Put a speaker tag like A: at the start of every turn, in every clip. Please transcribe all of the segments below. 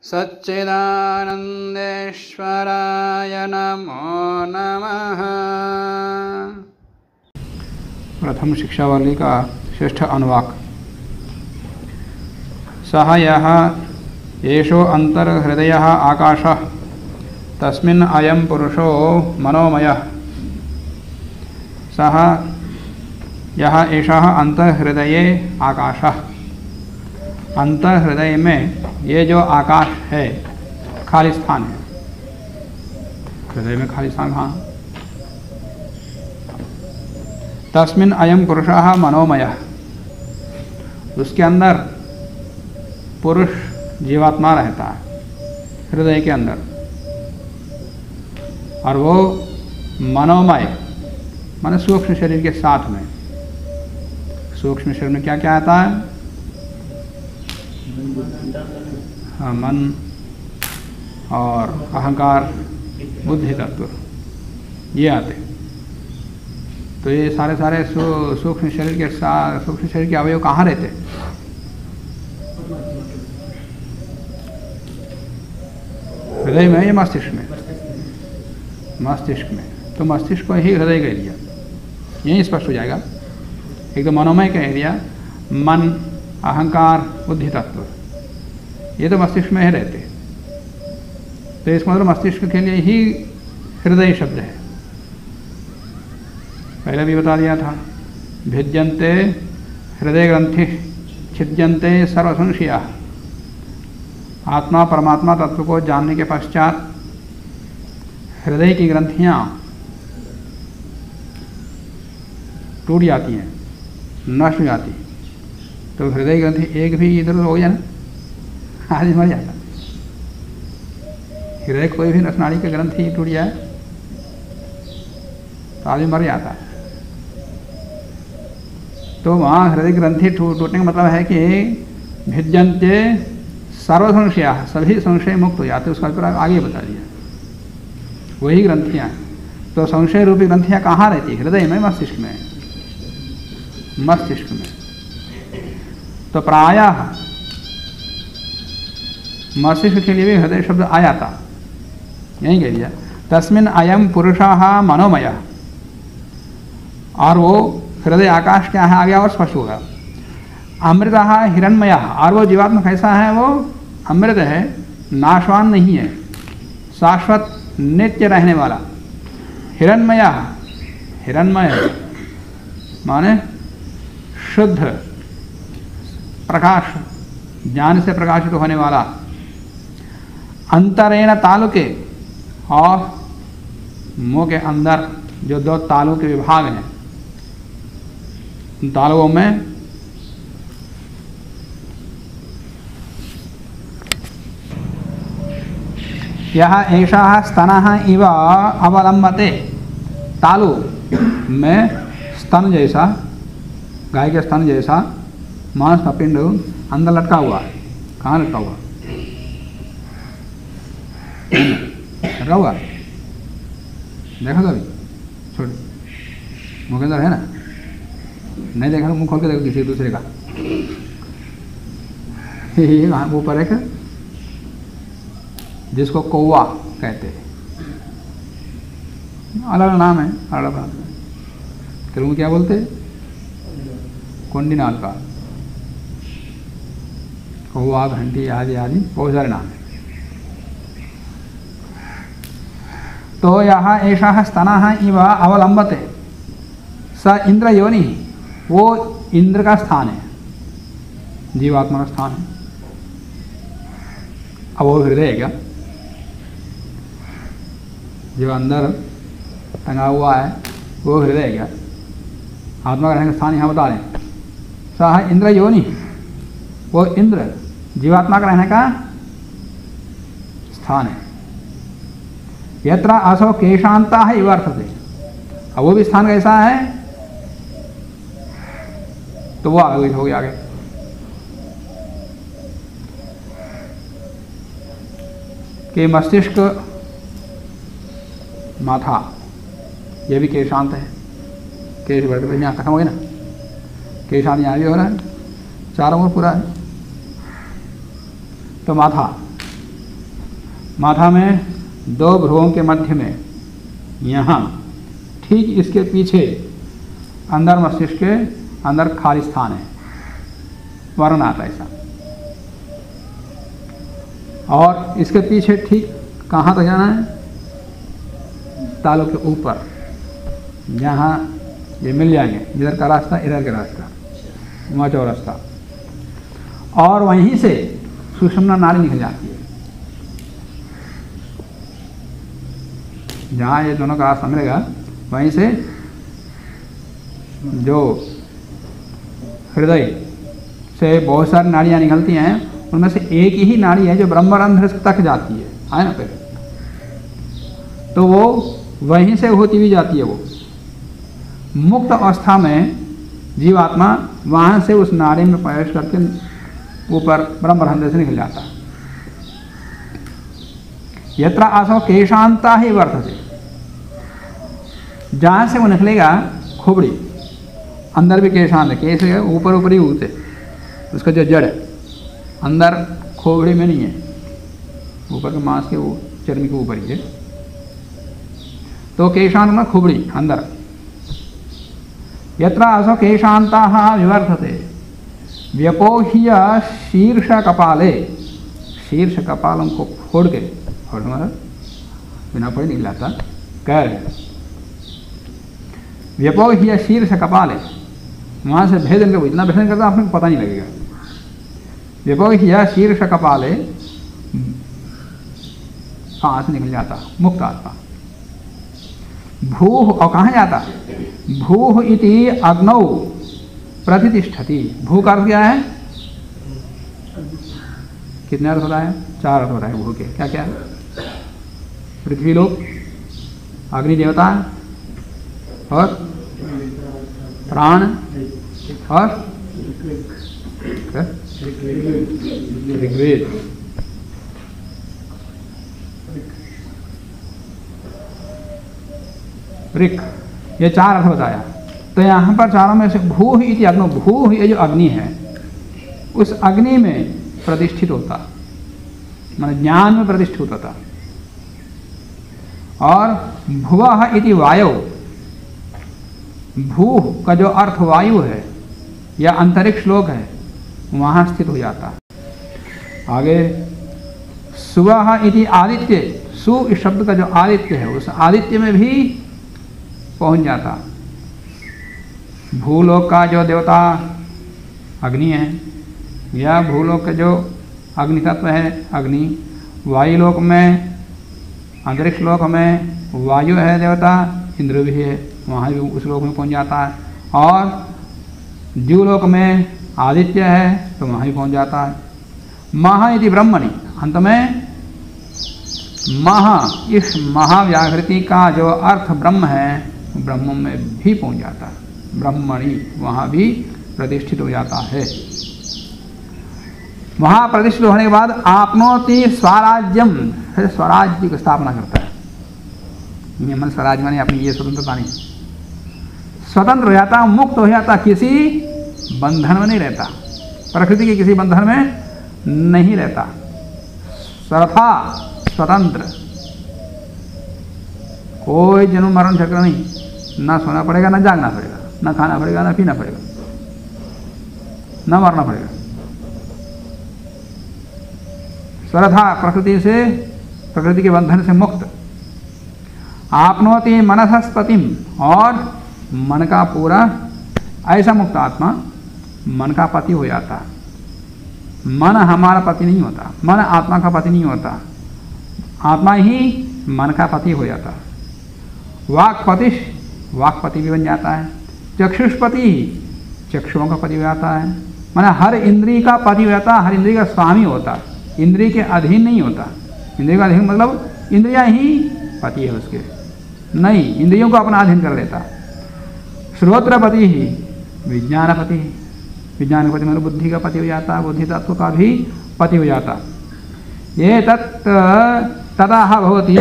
A: सच्चिदानन्देश्वराय नमो नमः। प्रथम शिक्षावली का श्रेष्ठ अनुवाक। सह यः येषो अन्तर्हृदयः आकाशः तस्मिन् अयं पुरुषो मनोमयः। सह यः एषः अन्तर्हृदये आकाशः। अंतर्हृदय में ये जो आकाश है खाली स्थान है। हृदय में खाली स्थान कहाँ? तस्मिन् अयं पुरुषः मनोमयः। उसके अंदर पुरुष जीवात्मा रहता है, हृदय के अंदर, और वो मनोमय माने सूक्ष्म शरीर के साथ में। सूक्ष्म शरीर में क्या क्या आता है? हाँ, मन और अहंकार, बुद्धि तत्व, ये आते। तो ये सारे सूक्ष्म शरीर के साथ, सूक्ष्म शरीर के अवयव कहाँ रहते? हृदय में या मस्तिष्क में? मस्तिष्क में। तो मस्तिष्क को ही हृदय कह दिया, यही स्पष्ट हो जाएगा। एक तो मनोमय कह दिया, मन, अहंकार, बुद्धि तत्व, ये तो मस्तिष्क में ही रहते। तो इसका मतलब मस्तिष्क के लिए ही हृदय शब्द है। पहले भी बता दिया था, भिद्यन्ते हृदय ग्रंथि छिद्यन्ते सर्वसंशयाः। आत्मा परमात्मा तत्व को जानने के पश्चात हृदय की ग्रंथियाँ टूट जाती हैं, नष्ट हो जाती। तो हृदय ग्रंथि एक भी इधर हो जाए ना, आदमी मर जाता। हृदय कोई भी नसनाड़ी का ग्रंथि टूट जाए तो आदमी मर जाता है। तो वहाँ हृदय ग्रंथि टूटने का मतलब है कि भिद्यन्ते सर्व संशयाः, सभी संशय मुक्त हो जाते। उसका पूरा आगे बता दिया, वही ग्रंथियाँ। तो संशय रूपी ग्रंथियाँ कहाँ रहती है? हृदय में, मस्तिष्क में। मस्तिष्क में। तो प्रायः मस्तिष्क के लिए भी हृदय शब्द आया था, यही कह दिया। तस्मिन् अयं पुरुषः मनोमयः। और वो हृदय आकाश क्या है आगे और स्पष्ट होगा। अमृतः हिरण्मयः। और वो जीवात्मा कैसा है? वो अमृत है, नाशवान नहीं है, शाश्वत नित्य रहने वाला। हिरण्मयः, हिरण्मय माने शुद्ध प्रकाश, ज्ञान से प्रकाशित होने वाला। अंतरेण तालुके, और मुंह के अंदर जो दो तालु के विभाग हैं, उन तालुओं में यह एषः स्तनः इव अवलम्बते। तालु में स्तन जैसा, गाय के स्तन जैसा मांस का पिंड अंदर लटका हुआ है। कहाँ लटका हुआ? लटका हुआ, देखो कभी? छोड़, मुँह के अंदर है ना? नहीं देखा तो मुँह खोल के देखो किसी दूसरे का। ये ऊपर है क्या, जिसको कौवा कहते हैं। अलग नाम है, अलग नाम है। तेलुगु क्या बोलते हैं? कोंडिनाल का, कौवा, घंटी आदि आदि बहुत सारे नाम हैं। तो यहाँ एषः स्तनः इव अवलम्बते स इंद्र योनि। वो इंद्र का स्थान है, जीवात्मा का स्थान है। अब वो हृदय है क्या? जो अंदर टंगा हुआ है वो हृदय है क्या? आत्मा का रहने का स्थान यहाँ बता रहे। सह इंद्र योनि, वो इंद्र जीवात्मा का रहने का स्थान है। यत्र असो केशांता है इवर्तते। अब वो भी स्थान कैसा है? तो वो आगे हो गया आगे। कि मस्तिष्क, माथा, ये भी केशांत है। केश बढ़ते यहाँ खत्म हो गया ना, केशांत यहाँ भी हो रहा है, चारों ओर पूरा है। तो माथा माथा में 2 भ्रुवों के मध्य में, यहाँ ठीक इसके पीछे अंदर मस्तिष्क के अंदर खाली स्थान है, वर्ण आता है ऐसा। और इसके पीछे ठीक कहाँ तक जाना है? तालू के ऊपर, जहाँ ये मिल जाएंगे, इधर का रास्ता इधर का रास्ता, वहाँ चौरास्ता, और वहीं से सुषुम्ना नाड़ी निकल जाती है। जहाँ ये दोनों का रास्ता मिलेगा वहीं से जो हृदय से बहुत सारी नाड़ियाँ निकलती हैं, उनमें से एक ही नाड़ी है जो ब्रह्मरंध्र तक जाती है ना फिर, तो वो वहीं से होती हुई जाती है। वो मुक्त अवस्था में जीवात्मा वहाँ से उस नाड़ी में प्रवेश करके ऊपर ब्रह्मरंध्र से निकल जाता है। यत्र आसो केशांता ही वर्तते, जहाँ से वो निकलेगा खोपड़ी, अंदर भी केशांत है, केश है ऊपर ऊपर ही होते, उसका जो जड़ है अंदर खोपड़ी में नहीं है, ऊपर के मांस के वो चर्मी के ऊपर ही है, तो केशांत में खोपड़ी अंदर। यत्र आसो केशांता विवर्तते व्यपोह्य शीर्ष कपाले, शीर्ष कपालों को फोड़ के, फोड़ना बिना फोड़े निकलाता कर, व्यपोह्य शीर्ष कपाले, वहाँ से भेदन कर, इतना भेदन करता आपको पता नहीं लगेगा। व्यपोह्य शीर्ष कपाले, कहाँ से निकल जाता मुक्त आत्मा। भूः, और कहाँ जाता? भूः इति अग्नौ प्रतिष्ठति। भू का अर्थ क्या है? कितने अर्थ होता है? 4 अर्थ होता है भू के। क्या क्या? पृथ्वी लोक, अग्नि देवता और प्राण और ऋग्वेद। ऋक, ये 4 अर्थ बताया। तो यहाँ पर चारों में से भूः इति अग्नो, भूः ये जो अग्नि है उस अग्नि में प्रतिष्ठित होता, माने ज्ञान में प्रतिष्ठित होता। और भुवः इति वायु, भूः का जो अर्थ वायु है या अंतरिक्ष लोक है, वहाँ स्थित हो जाता। आगे सुवः इति आदित्य, सु इस शब्द का जो आदित्य है उस आदित्य में भी पहुँच जाता। भूलोक का जो देवता अग्नि है या भूलोक का जो अग्नि तत्व है अग्नि, वायुलोक में, अंतरिक्ष लोक में वायु है देवता, इंद्र भी है, वहाँ भी उस लोक में पहुँच जाता है। और द्युलोक में आदित्य है तो वहाँ भी पहुँच जाता है। महा यदि ब्रह्मणि, अंत में महा, इस महाव्याकृति का जो अर्थ ब्रह्म है ब्रह्म में भी पहुँच जाता है। ब्रह्मणि, वहाँ भी प्रतिष्ठित हो जाता है। वहाँ प्रतिष्ठित होने के बाद आपनोति स्वराज्यम, फिर स्वराज्य की स्थापना करता है। मन स्वराज माने अपनी ये स्वतंत्रता नहीं, स्वतंत्र हो जाता, मुक्त हो जाता, किसी बंधन में नहीं रहता, प्रकृति के किसी बंधन में नहीं रहता, सर्वथा स्वतंत्र, कोई जन्म मरण चक्र नहीं, ना सोना पड़ेगा ना जागना पड़ेगा, ना खाना पड़ेगा ना पीना पड़ेगा, ना मरना पड़ेगा। सर्वथा प्रकृति से, प्रकृति के बंधन से मुक्त। आपनोति मनसस्पतिम, और मन का पूरा, ऐसा मुक्त आत्मा मन का पति हो जाता। मन हमारा पति नहीं होता, मन आत्मा का पति नहीं होता, आत्मा ही मन का पति हो जाता। वाक्पतिश, वाक्पति भी बन जाता है। चक्षुष्पति, चक्षुओं का पति हो जाता है, माना हर इंद्रिय का पति हो जाता है, हर इंद्रिय का स्वामी होता है, इंद्रिय के अधीन नहीं होता। इंद्रिय का अधीन मतलब इंद्रियां ही पति है उसके, नहीं, इंद्रियों को अपना अधीन कर लेता। श्रोत्रपति ही विज्ञानपति, विज्ञानपति मतलब बुद्धि का पति हो जाता, बुद्धि तत्व का भी पति हो जाता। ये तत् ततः भवति,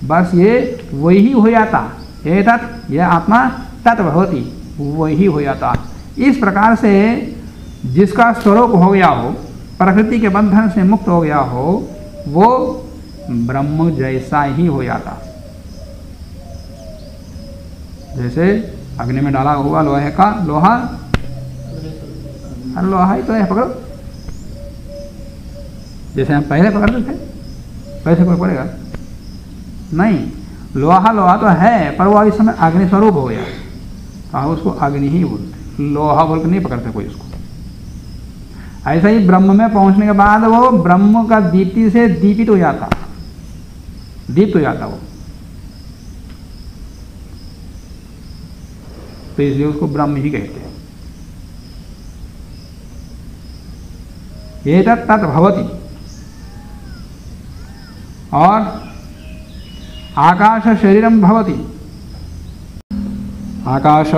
A: बस ये वही हो जाता। ये तत्, यह आत्मा तत् भवति, वही हो जाता। इस प्रकार से जिसका स्वरूप हो गया हो, प्रकृति के बंधन से मुक्त हो गया हो, वो ब्रह्म जैसा ही हो जाता। जैसे अग्नि में डाला हुआ लोहे का लोहा, अरे लोहा ही तो है, पकड़ो। जैसे हम पहले पकड़ते थे वैसे कोई पड़ेगा नहीं। लोहा लोहा तो है, पर वो इस समय अग्नि स्वरूप हो गया, तो उसको अग्नि ही बोलते, लोहा बोल कर नहीं पकड़ते कोई उसको। ऐसा ही ब्रह्म में पहुंचने के बाद वो ब्रह्म का दीप्ति से दीपित हो जाता, दीप्त हो जाता वो, तो इसलिए उसको ब्रह्म ही कहते हैं। एतत् तत् भवति। और आकाश शरीरम भवति। आकाश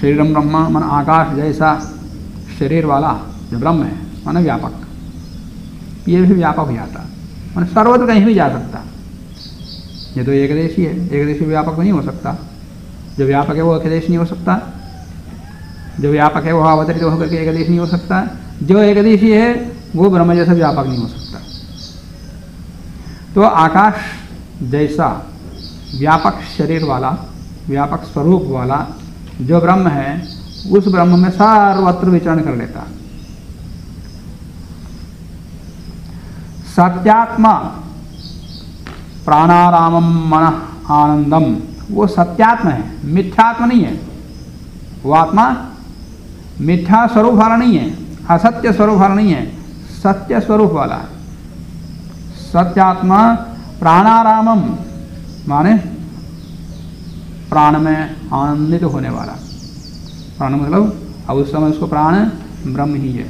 A: शरीरम ब्रह्म, मन आकाश जैसा शरीर वाला जो ब्रह्म है, मन व्यापक, ये भी व्यापक हो जाता, मन सर्वत्र कहीं भी जा सकता। ये तो एकदेशी है, एकदेशी व्यापक नहीं हो सकता। जो व्यापक है वो एकदेश नहीं हो सकता, जो व्यापक है वो अवतरित होकर के एकदेश नहीं हो सकता, जो एकदेशी है वो ब्रह्म जैसा व्यापक नहीं हो सकता। तो आकाश जैसा व्यापक शरीर वाला, व्यापक स्वरूप वाला जो ब्रह्म है, उस ब्रह्म में सर्वत्र विचरण कर लेता। सत्यात्मा प्राणारामम मन आनंदम, वो सत्यात्मा है, मिथ्यात्मा नहीं है। वो आत्मा मिथ्या स्वरूप वाला नहीं है, असत्य स्वरूप वाला नहीं है, सत्य स्वरूप वाला है। सत्यात्मा प्राणारामम माने प्राण में आनंदित होने वाला। प्राण मतलब अब उस समय उसको प्राण ब्रह्म ही है,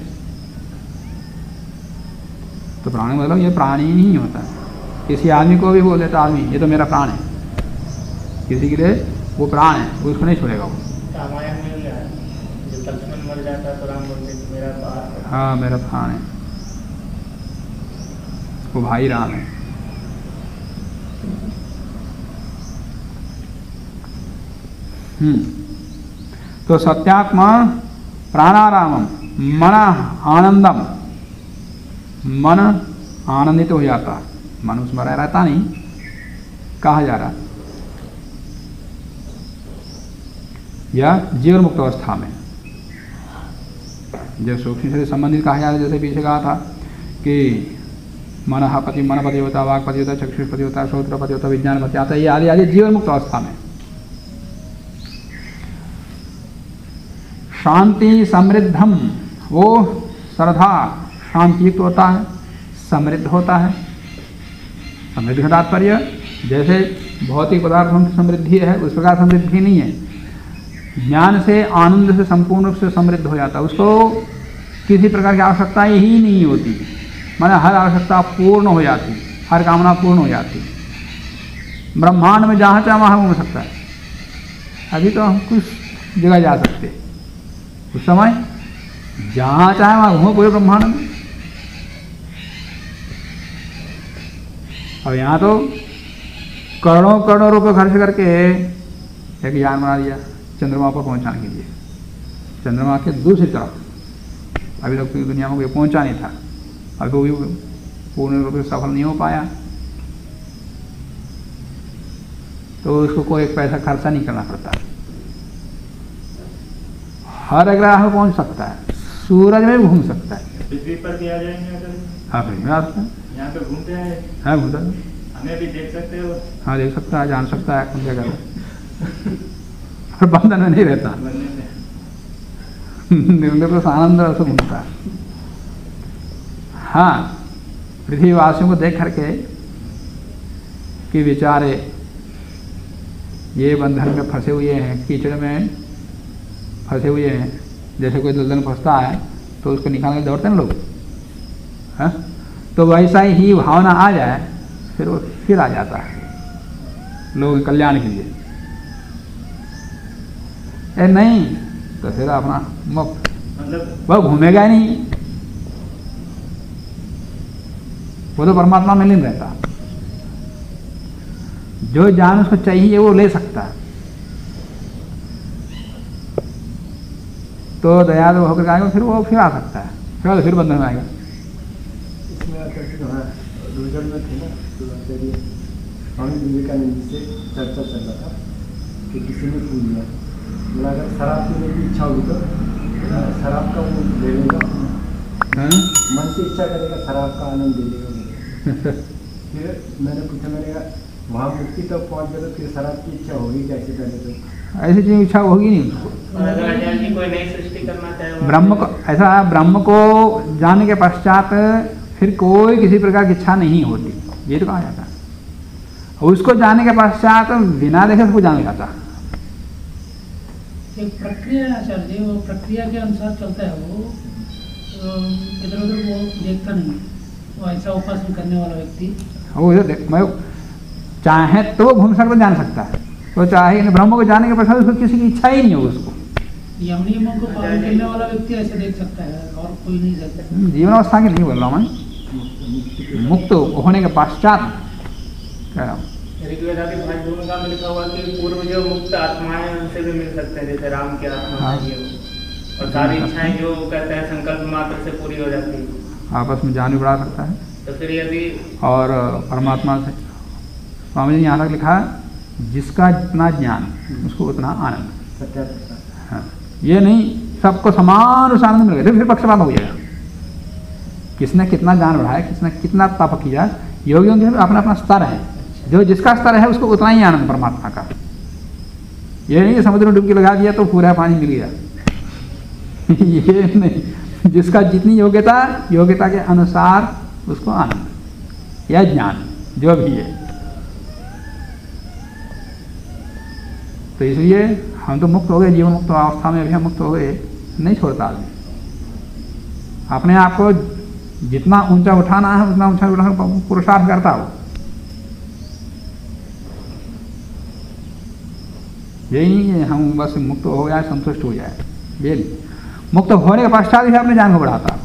A: तो प्राण मतलब ये प्राण ही नहीं होता। किसी आदमी को भी बोल देता आदमी ये तो मेरा प्राण है, किसी के लिए वो प्राण है, वो उसको नहीं छोड़ेगा वो।
B: रामायण में भी है, जब लक्ष्मण मर जाता है तो राम बोलते हैं मेरा प्राण,
A: हाँ मेरा प्राण है, वो भाई राम है। तो सत्यात्मा प्राणारामम मन आनंदम, मन आनंदित हो जाता, मन उसमें रहता नहीं, कहा जा रहा या जीवन मुक्त अवस्था में। जब सूक्ष्म से संबंधित कहा जा रहा है, जैसे पीछे कहा था कि मनपति मनपति होता, वाक्पति होता, चक्षुष्पति होता, श्रोत्रपति होता, विज्ञानपति आता है, ये आदि आदि जीवन मुक्त अवस्था में। शांति समृद्धम, वो श्रद्धा शांतियुक्त होता है, समृद्ध होता है। समृद्धि का तात्पर्य जैसे भौतिक पदार्थों की समृद्धि है उस प्रकार समृद्धि नहीं है, ज्ञान से आनंद से संपूर्ण रूप से समृद्ध हो जाता है। उसको किसी प्रकार की आवश्यकता ही नहीं होती, माने हर आवश्यकता पूर्ण हो जाती, हर कामना पूर्ण हो जाती। ब्रह्मांड में जहाँ चाहे वहाँ घूम सकता है। अभी तो हम कुछ जगह जा सकते, उस समय जहाँ चाहे वहाँ घूमो पूरे ब्रह्मांड में। अब यहाँ तो करोड़ों करोड़ों रुपए खर्च करके एक यान बना दिया चंद्रमा पर पहुँचाने के लिए, चंद्रमा के दूसरी तरफ। अभी तक दुनिया में कोई पहुँचा नहीं था, अभी वो भी पूर्ण रूप से सफल नहीं हो पाया, तो उसको कोई एक पैसा खर्चा नहीं करना पड़ता, हर ग्रह में पहुंच सकता है, सूरज में भी घूम सकता है।
B: पृथ्वी पर भी आ जाएंगे अगर?
A: हाँ पृथ्वी में आ सकता है,
B: यहाँ पे घूमते हैं।
A: हाँ घूमता है,
B: हमें भी देख सकते हो?
A: हाँ देख सकता है, जान सकता है कौन जगह है, पर बंधन में नहीं रहता, निर्लिप्त आनंद से घूमता है। हाँ पृथ्वीवासियों को देख करके कि बेचारे ये बंधन में फंसे हुए हैं, कीचड़ में फंसे हुए हैं, जैसे कोई दलदल फंसता है तो उसको निकालने दौड़ते हैं लोग, हाँ, तो वैसा ही भावना आ जाए फिर वो फिर आ जाता है लोगों के कल्याण के लिए। ए नहीं तो फिर अपना मुक्त,
B: मतलब
A: वह घूमेगा ही नहीं, वो तो परमात्मा में लीन रहता। जो ज्ञान उसको चाहिए वो ले सकता है, तो दयालु होकर आएगा फिर वो फिर आ सकता है, फिर बंधन में आएगा।
B: इसमें
C: दुर्जन में थे ना, तो तेरी स्वामी विवेकानंद जी से चर्चा चल रहा था कि किसी ने पूछ लिया, बोला अगर शराब पीने की इच्छा हुई तो शराब का वो ले लेगा, मन से इच्छा करेगा शराब का आनंद ले लेगा। फिर मैंने पूछा, मैंने कहा वहाँ मुक्ति तक पहुँच गया तो फिर शराब की इच्छा होगी कैसे? पहले तो
A: ऐसी चीज इच्छा होगी नहीं उसको।
B: अगर अज्ञान की कोई नई सृष्टि करना चाहे
A: ब्रह्म को ऐसा है, ब्रह्म को जानने के पश्चात फिर कोई किसी प्रकार की इच्छा नहीं होती, ये तो कहा जाता है। और उसको जानने के पश्चात बिना देखे उसको जाना जाता है।
D: एक प्रक्रिया है आचार्य जी, वो प्रक्रिया के अनुसार चलता है। वो इधर उधर वो देखता नहीं, वो ऐसा उपासना करने वाला व्यक्ति
A: वो मैं चाहे तो वो घूम सकता, जान सकता है, तो चाहे ब्रह्म को जानने के पश्चात उसको किसी की इच्छा ही नहीं हो उसको।
D: यम नियमों को पालन करने वाला व्यक्ति ऐसे देख सकता है और कोई नहीं देख सकता।
A: जीवनावस्था की नहीं बोल रहा मैं, मुक्त होने के पश्चात कह रहा हूँ।
B: ऋग्वेद आदि भाग भूमिका में लिखा हुआ कि पूर्व जो मुक्त आत्माएं उनसे भी मिल सकते हैं, जैसे राम की आत्मा है वो, और सारी इच्छाएं जो कहते हैं संकल्प मात्र से पूरी हो जाती है,
A: आपस में जान भी बढ़ा सकता है।
B: तो फिर यदि
A: और परमात्मा से स्वामी जी ने यहाँ तक लिखा है, जिसका जितना ज्ञान उसको उतना आनंद। हाँ, ये नहीं सबको समान उस आनंद मिल गया, फिर पक्षपात हो जाएगा। किसने कितना ज्ञान बढ़ाया, किसने कितना तप किया, योगियों के अपना अपना स्तर है, जो जिसका स्तर है उसको उतना ही आनंद परमात्मा का। ये नहीं समुद्र में डुबकी लगा दिया तो पूरा पानी मिल गया ये नहीं, जिसका जितनी योग्यता के अनुसार उसको आनंद या ज्ञान जो भी है। तो इसलिए हम तो मुक्त हो गए, जीवन मुक्त अवस्था में अभी हम मुक्त हो गए, नहीं छोड़ता आदमी। अपने आप को जितना ऊंचा उठाना है उतना ऊंचा उठाना पुरुषार्थ करता हो। यही नहीं है हम बस मुक्त हो जाए, संतुष्ट हो जाए, ये नहीं। मुक्त होने के पश्चात भी अपने ज्ञान को बढ़ाता।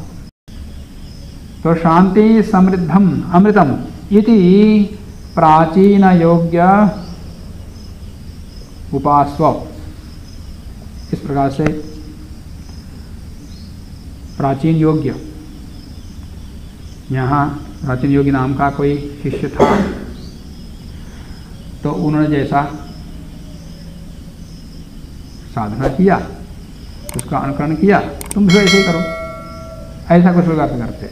A: तो शांति समृद्धम अमृतम इति प्राचीन योग्य उपास्व, इस प्रकार से प्राचीन योग्य, यहाँ प्राचीन योग्य नाम का कोई शिष्य था, तो उन्होंने जैसा साधना किया उसका अनुकरण किया, तुम भी ऐसे ही करो, ऐसा कुछ प्रकार से करते।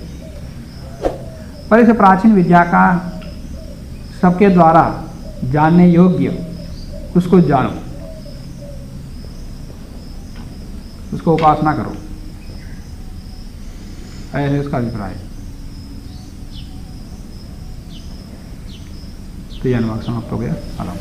A: पर इस प्राचीन विद्या का सबके द्वारा जानने योग्य उसको जानो, उसको उपासना करो, ऐसे उसका अभिप्राय। तो यह अनुवाद समाप्त हो गया। आराम।